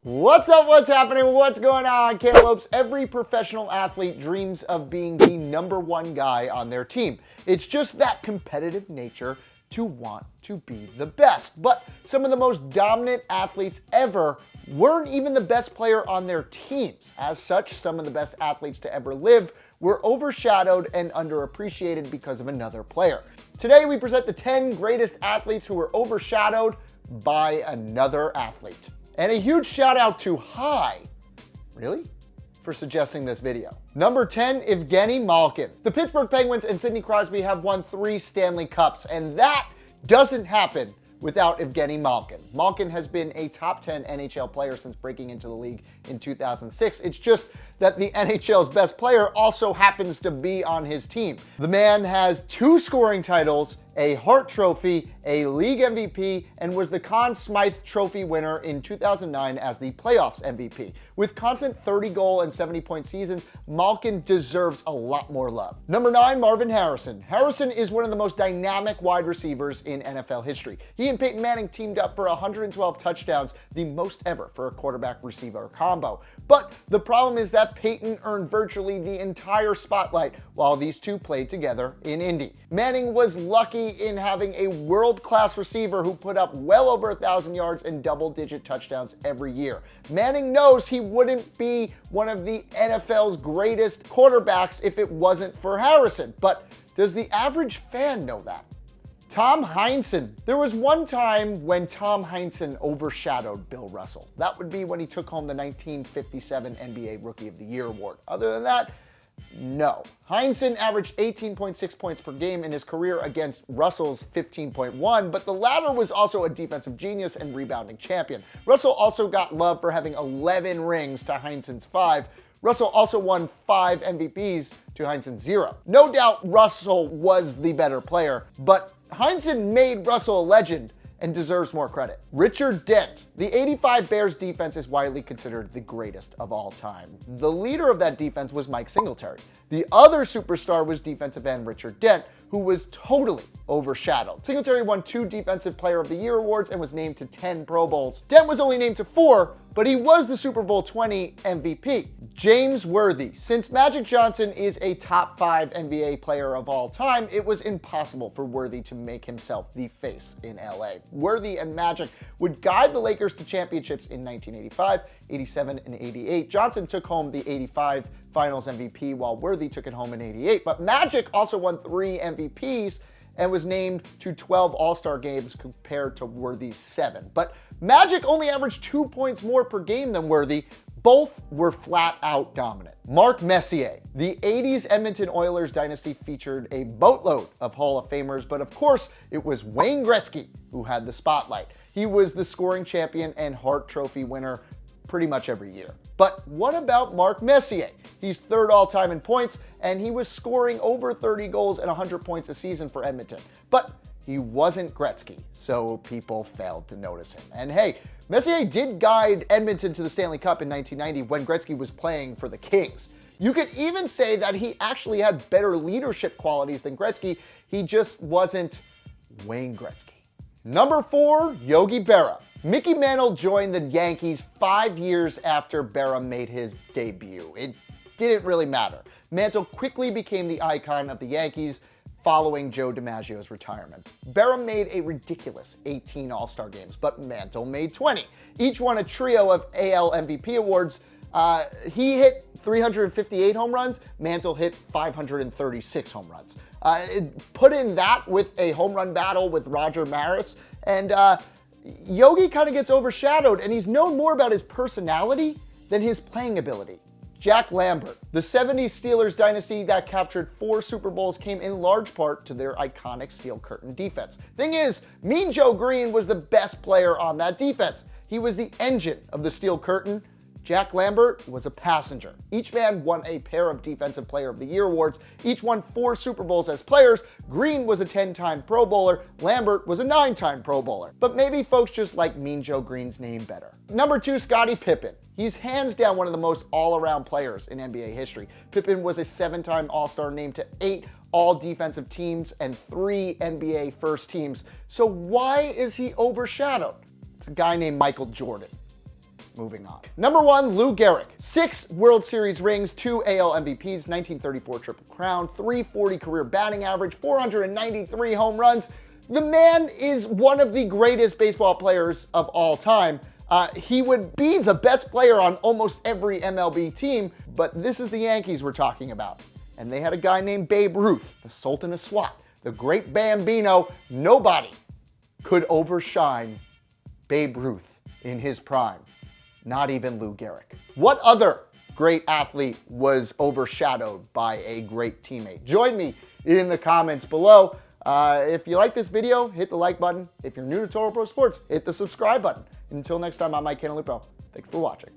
What's up? What's happening? What's going on, Cantaloupes? Every professional athlete dreams of being the number one guy on their team. It's just that competitive nature to want to be the best. But some of the most dominant athletes ever weren't even the best player on their teams. As such, some of the best athletes to ever live were overshadowed and underappreciated because of another player. Today, we present the 10 greatest athletes who were overshadowed by another athlete. And a huge shout out to for suggesting this video. Number 10, Evgeni Malkin. The Pittsburgh Penguins and Sidney Crosby have won 3 Stanley Cups, and that doesn't happen without Evgeni Malkin. Malkin has been a top 10 NHL player since breaking into the league in 2006. It's just that the NHL's best player also happens to be on his team. The man has 2 scoring titles, a Hart Trophy, a league MVP, and was the Conn Smythe Trophy winner in 2009 as the playoffs MVP. With constant 30-goal and 70-point seasons, Malkin deserves a lot more love. Number 9, Marvin Harrison. Harrison is one of the most dynamic wide receivers in NFL history. He and Peyton Manning teamed up for 112 touchdowns, the most ever for a quarterback-receiver combo. But the problem is that Peyton earned virtually the entire spotlight while these two played together in Indy. Manning was lucky in having a world-class receiver who put up well over 1,000 yards and double-digit touchdowns every year. Manning knows he wouldn't be one of the NFL's greatest quarterbacks if it wasn't for Harrison. But does the average fan know that? Tom Heinsohn. There was one time when Tom Heinsohn overshadowed Bill Russell. That would be when he took home the 1957 NBA Rookie of the Year award. Other than that, no. Heinsohn averaged 18.6 points per game in his career against Russell's 15.1, but the latter was also a defensive genius and rebounding champion. Russell also got love for having 11 rings to Heinsohn's 5. Russell also won 5 MVPs to Heinsohn's 0. No doubt Russell was the better player, but Heinsohn made Russell a legend and deserves more credit. Richard Dent. The '85 Bears defense is widely considered the greatest of all time. The leader of that defense was Mike Singletary. The other superstar was defensive end Richard Dent, who was totally overshadowed. Singletary won 2 Defensive Player of the Year awards and was named to 10 Pro Bowls. Dent was only named to 4, but he was the Super Bowl 20 MVP. James Worthy. Since Magic Johnson is a top 5 NBA player of all time, it was impossible for Worthy to make himself the face in LA. Worthy and Magic would guide the Lakers to championships in 1985, 87, and 88. Johnson took home the 85 Finals MVP while Worthy took it home in 88, but Magic also won 3 MVPs and was named to 12 All-Star games compared to Worthy's 7. But Magic only averaged 2 points more per game than Worthy. Both were flat out dominant. Mark Messier. The 80s Edmonton Oilers dynasty featured a boatload of Hall of Famers, but of course it was Wayne Gretzky who had the spotlight. He was the scoring champion and Hart Trophy winner pretty much every year. But what about Mark Messier? He's 3rd all-time in points, and he was scoring over 30 goals and 100 points a season for Edmonton. But he wasn't Gretzky, so people failed to notice him. And hey, Messier did guide Edmonton to the Stanley Cup in 1990 when Gretzky was playing for the Kings. You could even say that he actually had better leadership qualities than Gretzky. He just wasn't Wayne Gretzky. Number 4, Yogi Berra. Mickey Mantle joined the Yankees 5 years after Berra made his debut. It didn't really matter. Mantle quickly became the icon of the Yankees following Joe DiMaggio's retirement. Berra made a ridiculous 18 All-Star games, but Mantle made 20. Each won a trio of AL MVP awards. He hit 358 home runs. Mantle hit 536 home runs. Put in that with a home run battle with Roger Maris, and Yogi kind of gets overshadowed, and he's known more about his personality than his playing ability. Jack Lambert. The 70s Steelers dynasty that captured 4 Super Bowls came in large part to their iconic Steel Curtain defense. Thing is, Mean Joe Green was the best player on that defense. He was the engine of the Steel Curtain. Jack Lambert was a passenger. Each man won a pair of Defensive Player of the Year awards. Each won 4 Super Bowls as players. Green was a 10-time Pro Bowler. Lambert was a 9-time Pro Bowler. But maybe folks just like Mean Joe Green's name better. Number 2, Scottie Pippen. He's hands down one of the most all-around players in NBA history. Pippen was a 7-time All-Star, named to 8 all-defensive teams and 3 NBA first teams. So why is he overshadowed? It's a guy named Michael Jordan. Moving on. Number 1, Lou Gehrig. 6 World Series rings, 2 AL MVPs, 1934 Triple Crown, 340 career batting average, 493 home runs. The man is one of the greatest baseball players of all time. He would be the best player on almost every MLB team, but this is the Yankees we're talking about. And they had a guy named Babe Ruth, the Sultan of SWAT, the great Bambino. Nobody could overshine Babe Ruth in his prime, not even Lou Gehrig. What other great athlete was overshadowed by a great teammate? Join me in the comments below. If you like this video, hit the like button. If you're new to Total Pro Sports, hit the subscribe button. Until next time, I'm Mike Cantalupo. Thanks for watching.